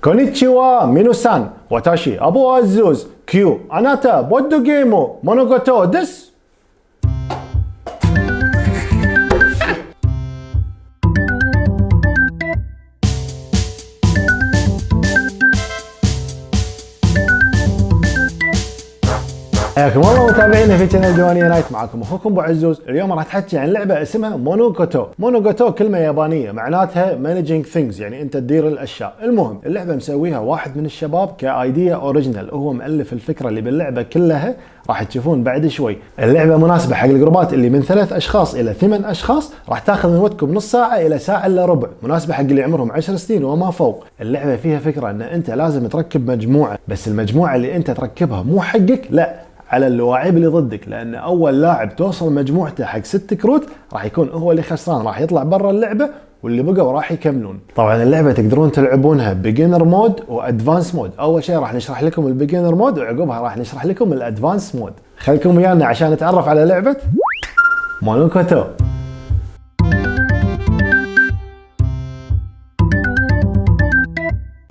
كونيتشيوا مينو-سان واتاشي ابو عزوز كيو اناتا بودو جيمو مونوغوتو دس. حياكم الله متابعينا في قناه ديوانيه نايت، معكم اخوكم ابو عزوز. اليوم راح تحكي عن لعبه اسمها مونوغوتو. مونوغوتو كلمه يابانيه معناتها مانجينج ثينجز، يعني انت تدير الاشياء. المهم اللعبه مسويها واحد من الشباب كايديا اوريجينال، هو مؤلف الفكره اللي باللعبه كلها، راح تشوفون بعد شوي. اللعبه مناسبه حق الجروبات اللي من 3 اشخاص الى 8 اشخاص، راح تاخذ من وقتكم نص ساعه الى ساعه الا ربع. مناسبه حق اللي عمرهم 10 سنين وما فوق. اللعبه فيها فكره ان انت لازم تركب مجموعه، بس المجموعه اللي انت تركبها مو حقك، لا على اللاعب اللي ضدك، لان اول لاعب توصل مجموعته حق 6 كروت راح يكون هو اللي خسران، راح يطلع برا اللعبه واللي بقوا راح يكملون. طبعا اللعبه تقدرون تلعبونها بيجنر مود وادفانس مود. اول شيء راح نشرح لكم البيجنر مود وعقبها راح نشرح لكم الادفانس مود. خليكم ويانا عشان نتعرف على لعبه مونوغوتو.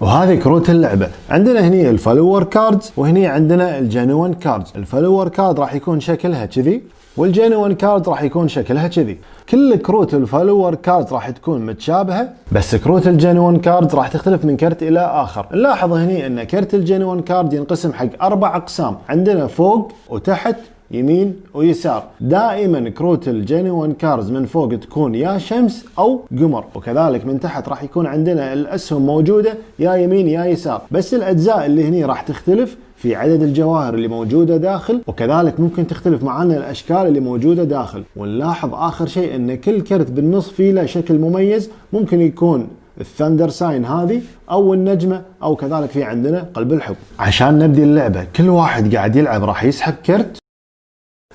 وهذه كروت اللعبة. عندنا هني الفولور كاردز وهني عندنا الجينوين كاردز. الفولور كارد راح يكون شكلها كذي والجينوين كارد راح يكون شكلها كذي. كل كروت الفولور كارد راح تكون متشابهة، بس كروت الجينوين كارد راح تختلف من كرت الى اخر. نلاحظ هني ان كرت الجينوين كارد ينقسم حق 4 اقسام، عندنا فوق وتحت يمين ويسار. دائما كروت الجينوين كاردز من فوق تكون يا شمس او قمر، وكذلك من تحت راح يكون عندنا الاسهم موجوده يا يمين يا يسار، بس الاجزاء اللي هني راح تختلف في عدد الجواهر اللي موجوده داخل، وكذلك ممكن تختلف معنا الاشكال اللي موجوده داخل. ونلاحظ اخر شيء ان كل كرت بالنص فيه له شكل مميز، ممكن يكون الثندر ساين هذه او النجمه، او كذلك في عندنا قلب الحب. عشان نبدي اللعبه كل واحد قاعد يلعب راح يسحب كرت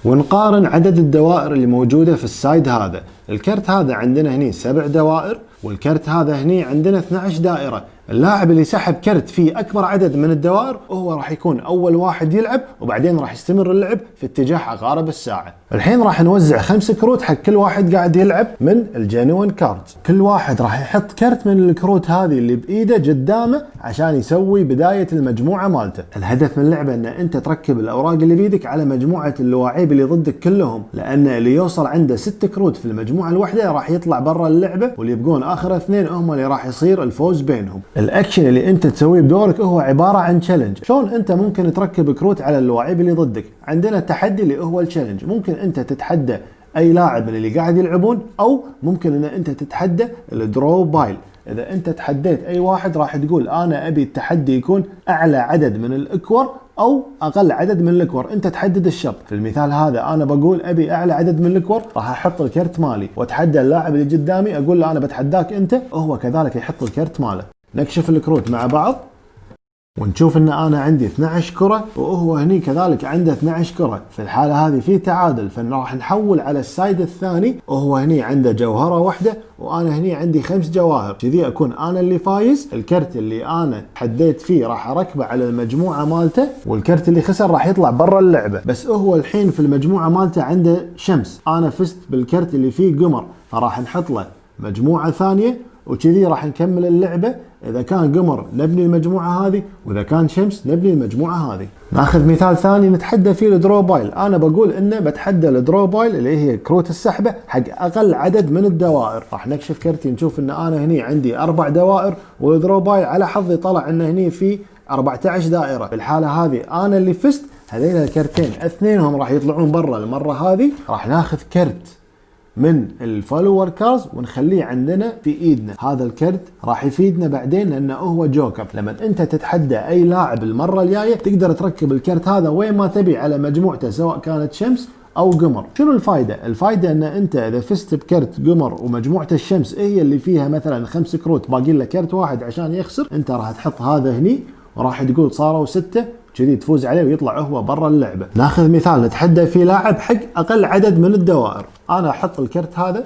ونقارن عدد الدوائر اللي موجودة في السايد هذا. الكرت هذا عندنا هني 7 دوائر، والكرت هذا هني عندنا 12 دائرة. اللاعب اللي سحب كرت فيه أكبر عدد من الدوائر هو راح يكون أول واحد يلعب، وبعدين راح يستمر اللعب في اتجاه عقارب الساعة. الحين راح نوزع 5 كروت حق كل واحد قاعد يلعب من الجينوين كاردز. كل واحد راح يحط كرت من الكروت هذه اللي بإيده قدامه عشان يسوي بداية المجموعة مالته. الهدف من اللعبة أن أنت تركب الأوراق اللي بيدك على مجموعة اللاعبين اللي ضدك كلهم، لأن اللي يوصل عنده 6 كروت في المجموعة الواحدة راح يطلع برا اللعبة، واللي يبقون آخر 2 هم اللي راح يصير الفوز بينهم. الاكشن اللي انت تسويه بدورك هو عباره عن تشالنج. شلون انت ممكن تركب كروت على اللاعب اللي ضدك؟ عندنا التحدي اللي هو التشالنج، ممكن انت تتحدى اي لاعب من اللي قاعد يلعبون، او ممكن ان انت تتحدى الدرو بايل. اذا انت تحديت اي واحد راح تقول انا ابي التحدي يكون اعلى عدد من الاكور او اقل عدد من الاكور، انت تحدد الشرط. في المثال هذا انا بقول ابي اعلى عدد من الاكور، راح احط الكرت مالي واتحدى اللاعب اللي قدامي، اقول له انا بتحداك انت، وهو كذلك يحط الكرت ماله. نكشف الكروت مع بعض ونشوف ان انا عندي 12 كرة وهو هني كذلك عنده 12 كرة. في الحالة هذه في تعادل، فراح نحول على السايد الثاني، وهو هني عنده جوهرة واحدة وانا هني عندي 5 جواهر، كذي اكون انا اللي فايز. الكرت اللي انا حديت فيه راح اركبه على المجموعة مالته، والكرت اللي خسر راح يطلع برا اللعبة. بس هو الحين في المجموعة مالته عنده شمس، انا فزت بالكرت اللي فيه قمر، فراح نحط له مجموعة ثانية، وكذي راح نكمل اللعبة. إذا كان قمر نبني المجموعة هذه، وإذا كان شمس نبني المجموعة هذه. ناخذ مثال ثاني نتحدى فيه الدرو بايل. أنا بقول إنه بتحدى الدرو بايل اللي هي كروت السحبة حق أقل عدد من الدوائر. راح نكشف كرتي نشوف إن أنا هني عندي 4 دوائر، والدرو بايل على حظي طلع إنه هني في 14 دائرة. في الحالة هذه أنا اللي فزت. هذين الكرتين اثنينهم راح يطلعون برا المرة هذه. راح ناخذ كرت من الفولور كاردز ونخليه عندنا في ايدنا. هذا الكرت راح يفيدنا بعدين لانه هو جوكر. لما انت تتحدى اي لاعب المره الجايه تقدر تركب الكرت هذا وين ما تبي على مجموعته، سواء كانت شمس او قمر. شنو الفائده؟ الفائده ان انت اذا فزت بكرت قمر ومجموعه الشمس هي اللي فيها مثلا 5 كروت، باقي له كرت واحد عشان يخسر، انت راح تحط هذا هني وراح تقول صاروا 6، كذي تفوز عليه ويطلع هو برا اللعبة. ناخذ مثال نتحدى في لاعب حق أقل عدد من الدوائر. أنا أحط الكرت هذا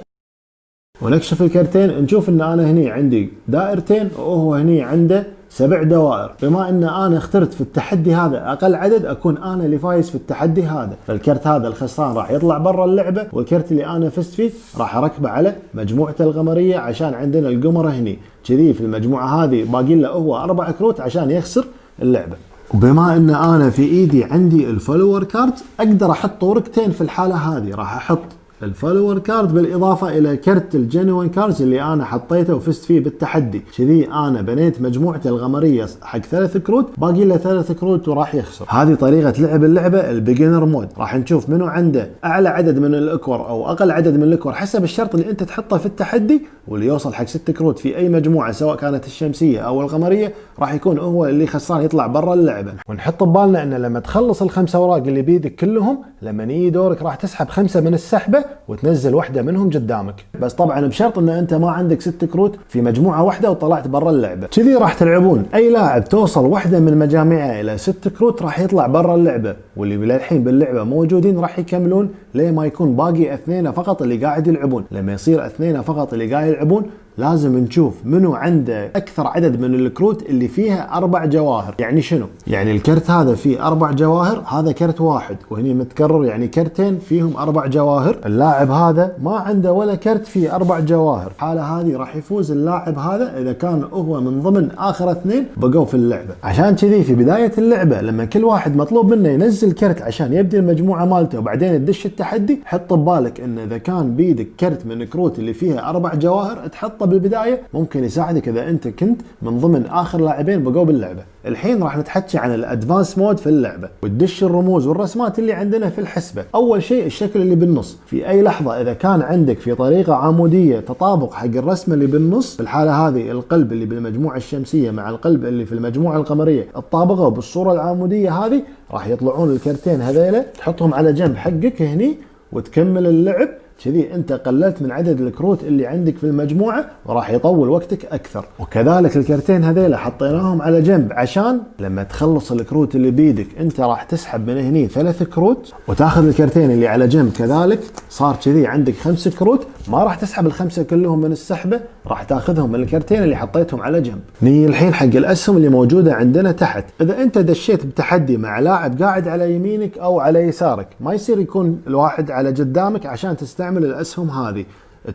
ونكشف الكرتين، نشوف إن أنا هني عندي دائرتين وهو هني عنده 7 دوائر. بما ان انا اخترت في التحدي هذا اقل عدد اكون انا اللي فايز في التحدي هذا، فالكرت هذا الخسران راح يطلع برا اللعبه، والكرت اللي انا فزت فيه راح اركبه على مجموعته القمريه عشان عندنا القمره هني. كذي في المجموعه هذه باقي له هو 4 كروت عشان يخسر اللعبه. وبما ان انا في ايدي عندي الفولور كارد اقدر احط ورقتين في الحاله هذه. راح احط الفولور كارد بالاضافه الى كرت الجينوين كاردز اللي انا حطيته وفزت فيه بالتحدي. كذي انا بنيت مجموعته القمريه حق 3 كروت، باقي له 3 كروت وراح يخسر. هذه طريقه لعب اللعبه البيجنر مود. راح نشوف منو عنده اعلى عدد من الاكور او اقل عدد من الاكور حسب الشرط اللي انت تحطه في التحدي، واللي يوصل حق 6 كروت في اي مجموعه سواء كانت الشمسيه او القمريه راح يكون هو اللي خسران يطلع برا اللعبه. ونحط ببالنا ان لما تخلص ال5 اوراق اللي بيدك كلهم، لما يجي دورك راح تسحب 5 من السحبه وتنزل واحده منهم قدامك، بس طبعا بشرط ان انت ما عندك 6 كروت في مجموعه واحده وطلعت برا اللعبه. كذي راح تلعبون اي لاعب توصل واحده من مجاميعه الى 6 كروت راح يطلع برا اللعبه، واللي للحين باللعبه موجودين راح يكملون ليه ما يكون باقي 2 فقط اللي قاعد يلعبون. لما يصير 2 فقط اللي قاعد يلعبون لازم نشوف منو عنده اكثر عدد من الكروت اللي فيها 4 جواهر. يعني شنو؟ يعني الكرت هذا فيه 4 جواهر، هذا كرت واحد وهني متكرر يعني كرتين فيهم 4 جواهر. اللاعب هذا ما عنده ولا كرت فيه 4 جواهر، الحالة هذه راح يفوز اللاعب هذا اذا كان هو من ضمن اخر 2 بقوا في اللعبة. عشان كذي في بداية اللعبة لما كل واحد مطلوب منه ينزل كرت عشان يبدي المجموعة مالته وبعدين تدش التحدي، حط ببالك ان اذا كان بيدك كرت من الكروت اللي فيها 4 جواهر تحطه بالبداية ممكن يساعدك اذا انت كنت من ضمن اخر لاعبين بقوا باللعبة. الحين راح نتحكي عن الادفانس مود في اللعبة وتدش الرموز والرسمات اللي عندنا في الحسبة. اول شيء الشكل اللي بالنص، في اي لحظة اذا كان عندك في طريقة عمودية تطابق حق الرسمة اللي بالنص، في الحالة هذه القلب اللي بالمجموعة الشمسية مع القلب اللي في المجموعة القمرية تطابقوا بالصورة العمودية هذه، راح يطلعون الكرتين هذيلا تحطهم على جنب حقك هني وتكمل اللعب. كذي انت قللت من عدد الكروت اللي عندك في المجموعة وراح يطول وقتك اكثر. وكذلك الكرتين هذيلا حطيناهم على جنب عشان لما تخلص الكروت اللي بيدك انت راح تسحب من هني 3 كروت وتاخذ الكرتين اللي على جنب. كذلك صار كذي عندك 5 كروت، ما راح تسحب ال5 كلهم من السحبة، راح تاخذهم من الكرتين اللي حطيتهم على جنب. نيجي الحين حق الاسهم اللي موجودة عندنا تحت. اذا انت دشيت بتحدي مع لاعب قاعد على يمينك او على يسارك، ما يصير يكون الواحد على قدامك عشان تستعمل الاسهم هذه.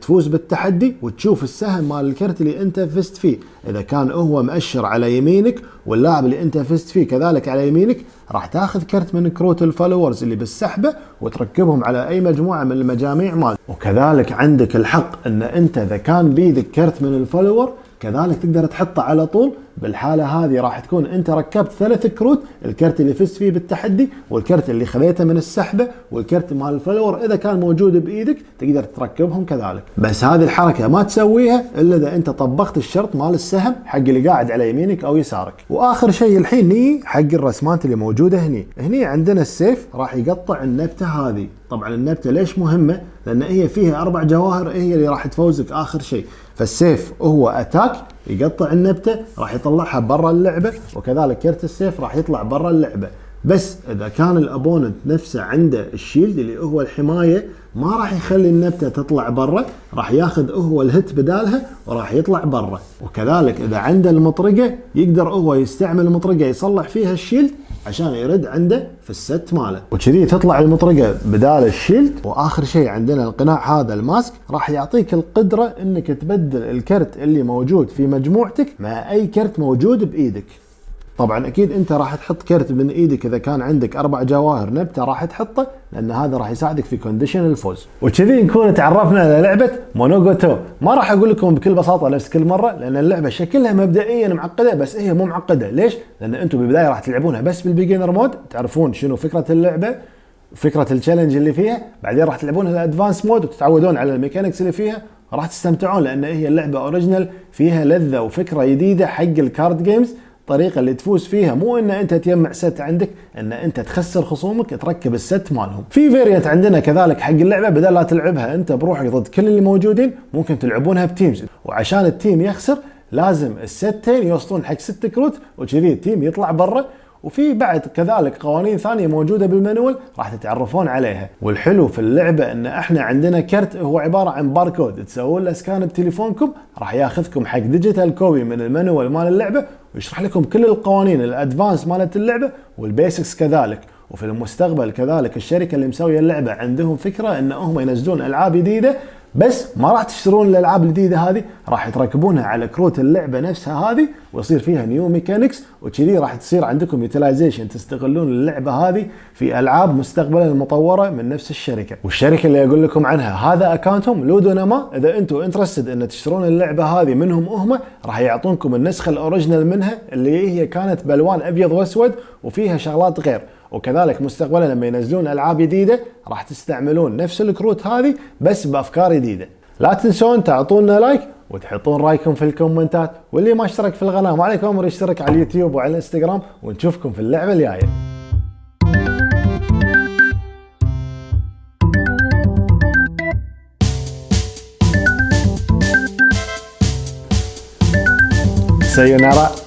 تفوز بالتحدي وتشوف السهم مال الكرت اللي انت فزت فيه، اذا كان هو مؤشر على يمينك واللاعب اللي انت فزت فيه كذلك على يمينك، راح تاخذ كرت من كروت الفولورز اللي بالسحبه وتركبهم على اي مجموعه من المجاميع مال. وكذلك عندك الحق ان انت اذا كان بيدك كرت من الفولور كذلك تقدر تحطه على طول. بالحالة هذه راح تكون انت ركبت 3 كروت، الكرت اللي فزت فيه بالتحدي والكرت اللي خذيته من السحبة والكرت مال الفولور اذا كان موجود بايدك تقدر تركبهم كذلك. بس هذه الحركة ما تسويها الا اذا انت طبقت الشرط مال السهم حق اللي قاعد على يمينك او يسارك. واخر شيء الحين ني حق الرسمات اللي موجودة هني عندنا السيف راح يقطع النبتة هذه. طبعا النبتة ليش مهمة؟ لان هي فيها 4 جواهر هي اللي راح تفوزك اخر شيء. فالسيف هو اتاك يقطع النبتة راح يطلعها برا اللعبة، وكذلك كرت السيف راح يطلع برا اللعبة. بس اذا كان الابوننت نفسه عنده الشيلد اللي هو الحماية ما راح يخلي النبتة تطلع برا، راح ياخذ هو الهت بدالها وراح يطلع برا. وكذلك اذا عنده المطرقة يقدر هو يستعمل المطرقة يصلح فيها الشيلد عشان يرد عنده في الست ماله، وكذي تطلع المطرقة بدال الشيلد. واخر شيء عندنا القناع هذا الماسك راح يعطيك القدرة انك تبدل الكرت اللي موجود في مجموعتك مع اي كرت موجود بايدك. طبعا اكيد انت راح تحط كرت من ايدك اذا كان عندك 4 جواهر نبتة راح تحطه، لان هذا راح يساعدك في كونديشن الفوز. وكذي نكون تعرفنا على لعبة مونوغوتو. ما راح اقول لكم بكل بساطة نفس كل مرة، لان اللعبة شكلها مبدئيا معقدة بس هي مو معقدة. ليش؟ لان انتم بالبداية راح تلعبونها بس بالبيجنر مود، تعرفون شنو فكرة اللعبة، فكرة التشالنج اللي فيها، بعدين راح تلعبونها الادفانس مود وتتعودون على الميكانكس اللي فيها، راح تستمتعون لان هي اللعبة اوريجينال فيها لذة وفكرة جديدة حق الكارد جيمز. طريقة اللي تفوز فيها مو ان انت تجمع ست عندك، ان انت تخسر خصومك تركب الست مالهم. في فيريانت عندنا كذلك حق اللعبة، بدل لا تلعبها انت بروحك ضد كل اللي موجودين ممكن تلعبونها بتيمز، وعشان التيم يخسر لازم الستين يوصلون حق 6 كروت وكذي التيم يطلع برا. وفي بعد كذلك قوانين ثانية موجودة بالمانوال راح تتعرفون عليها. والحلو في اللعبة ان احنا عندنا كرت هو عبارة عن باركود تسوون له سكان بتليفونكم، راح ياخذكم حق ديجيتال كوبي من المانوال مال اللعبة ويشرح لكم كل القوانين الادفانس مالت اللعبه والبيسكس كذلك. وفي المستقبل كذلك الشركه اللي مسويه اللعبه عندهم فكره ان هم ينزلون العاب جديده، بس ما راح تشترون الالعاب الجديده هذه، راح تركبونها على كروت اللعبه نفسها هذه ويصير فيها نيو ميكانكس، وكذي راح تصير عندكم يوتيلايزيشن تستغلون اللعبه هذه في العاب مستقبلا المطوره من نفس الشركه. والشركه اللي اقول لكم عنها هذا اكونتهم لودوناما. اذا انتم انترستد ان تشترون اللعبه هذه منهم هم، راح يعطونكم النسخه الاوريجنال منها اللي هي كانت بالوان ابيض واسود وفيها شغلات غير. وكذلك مستقبلا لما ينزلون العاب جديده راح تستعملون نفس الكروت هذه بس بافكار جديده. لا تنسون تعطونا لايك وتحطون رايكم في الكومنتات، واللي ما اشترك في القناه ما عليكم امر يشترك على اليوتيوب وعلى الانستغرام، ونشوفكم في اللعبه الجايه. سايونارا.